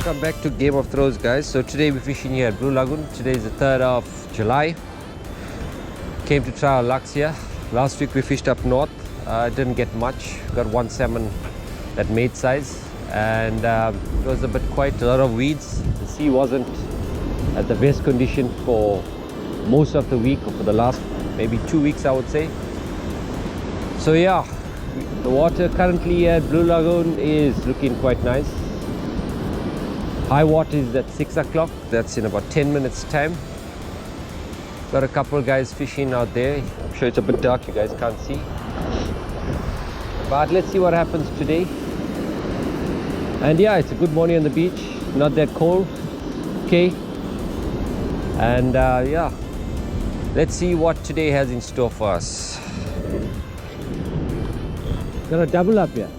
Welcome back to Game of Thrones, guys. So today we're fishing here at Blue Lagoon. Today is the 3rd of July. Came to try our lucks here. Last week we fished up north. Didn't get much. Got one salmon that made size, and it was a bit quiet, a lot of weeds. The sea wasn't at the best condition for most of the week, or for the last maybe 2 weeks, I would say. So yeah, the water currently at Blue Lagoon is looking quite nice. High water is at 6 o'clock. That's in about 10 minutes time. Got a couple of guys fishing out there. I'm sure it's a bit dark, you guys can't see, but let's see what happens today. And yeah, it's a good morning on the beach, not that cold. Okay, and yeah, let's see what today has in store for us. Got a double up here.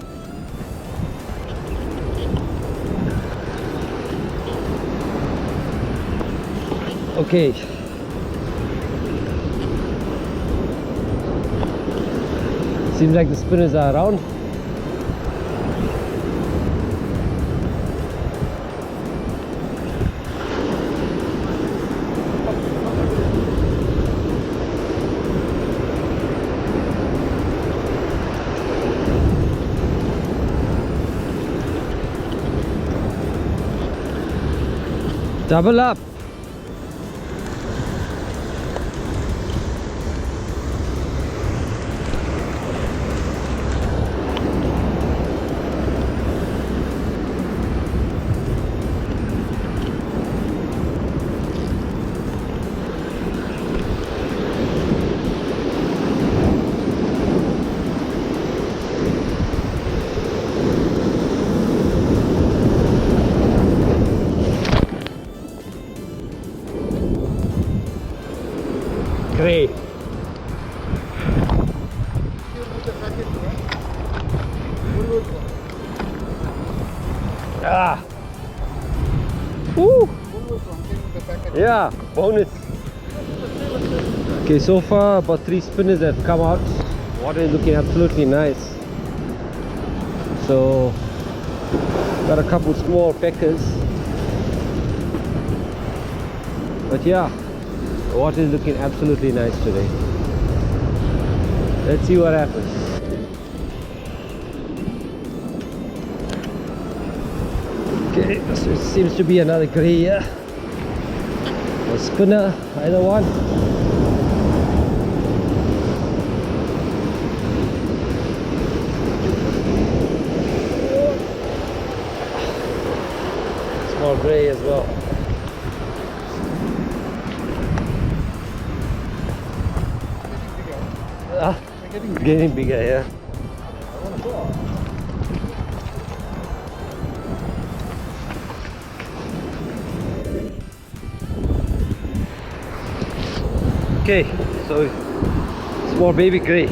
Okay, seems like the spinners are around. Double up. Great. Ah. Woo. Yeah, bonus. Okay, so far about 3 spinners have come out. Water is looking absolutely nice. So got a couple small peckers. But yeah, the water is looking absolutely nice today. Let's see what happens. Okay, so it seems to be another grey here. Or spinner, either one. Small grey as well. Getting bigger, yeah. Okay, so small baby grey.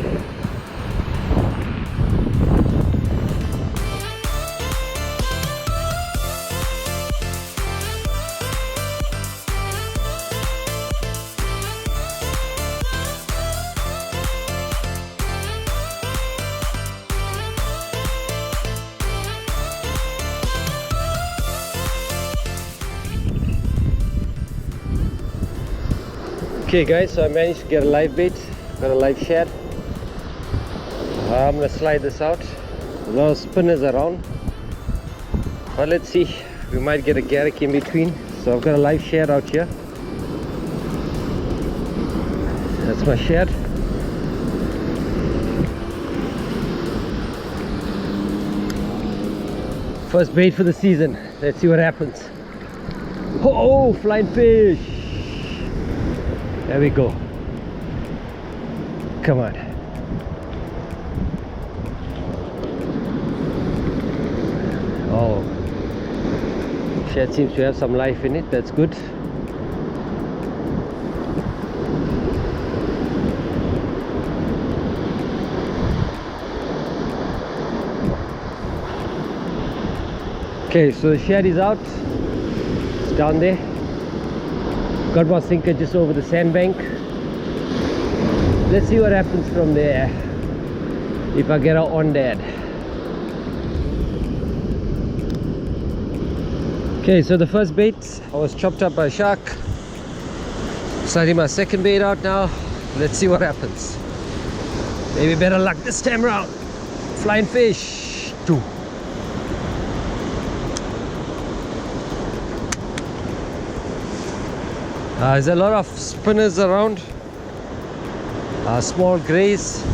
Okay guys, so I managed to get a live bait, got a live shad. I'm gonna slide this out. A lot of spinners around, but let's see, we might get a garrick in between. So I've got a live shad out here. That's my shad. First bait for the season. Let's see what happens. Oh, flying fish. There we go. Come on. Oh, shad seems to have some life in it. That's good. Okay, so the shad is out. It's down there. Got my sinker just over the sandbank. Let's see what happens from there, if I get out on that. Okay, so the first bait I was chopped up by a shark. Starting my second bait out now. Let's see what happens. Maybe better luck this time around. Flying fish. 2. There's a lot of spinners around. Small grays.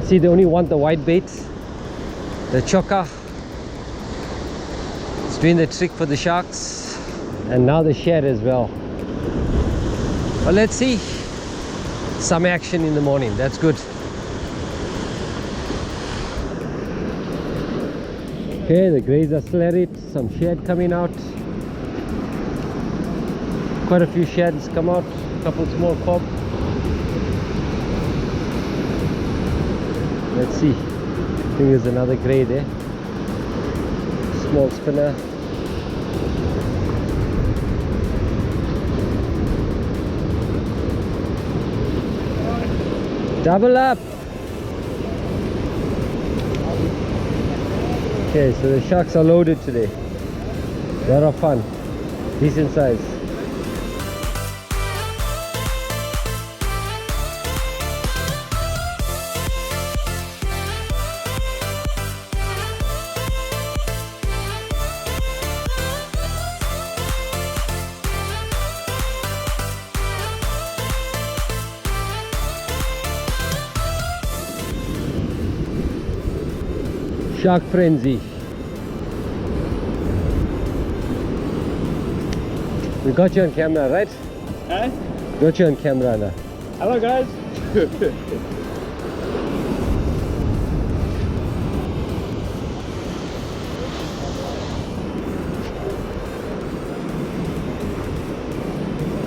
See, they only want the white bait. The choker. It's doing the trick for the sharks. And now the shed as well. But let's see. Some action in the morning. That's good. Okay, the grays are still at it. Some shed coming out. Quite a few sheds come out. A couple small cob. Let's see. I think there's another gray there. Small spinner. Double up. Okay, so the sharks are loaded today. Lot of fun. Decent size. Shark frenzy. We got you on camera, right? Huh? Got you on camera now. Hello guys.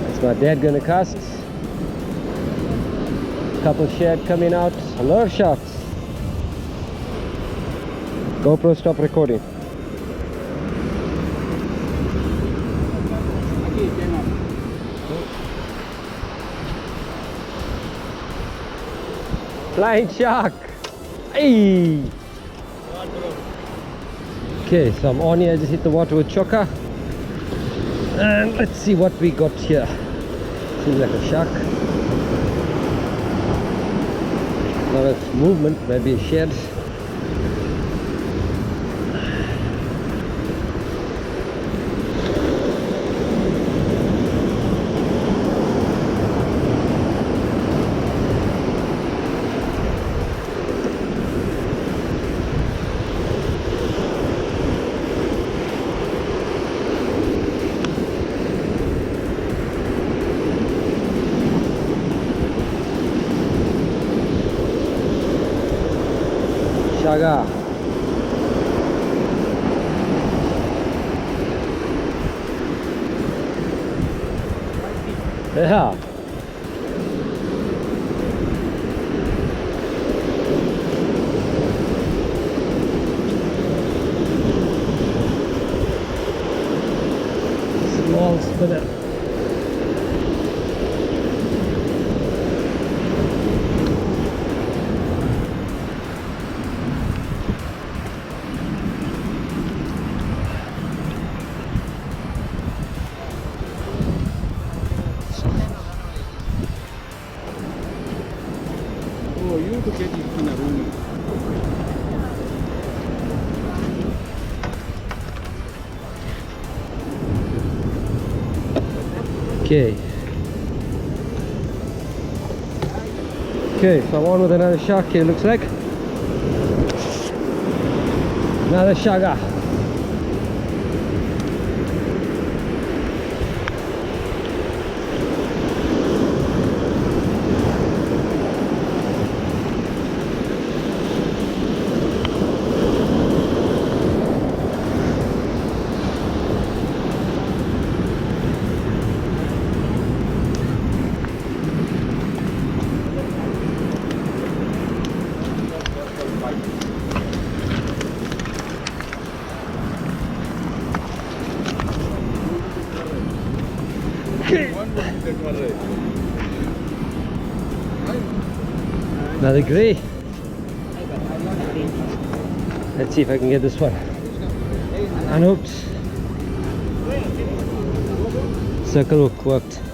That's my dad gonna cast. Couple shed coming out. A lot of sharks. GoPro, stop recording. Flying shark. Hey. Okay, so I'm on here. I just hit the water with choker. And let's see what we got here. Seems like a shark. A lot of movement, maybe a shed. Shaga. Yeah. Small spinner. Oh, you to get it in a room. Okay. Okay, so I'm on with another shark here, looks like. Another shaga. Another grey. Let's see if I can get this one. Unhooked. Circle hook worked.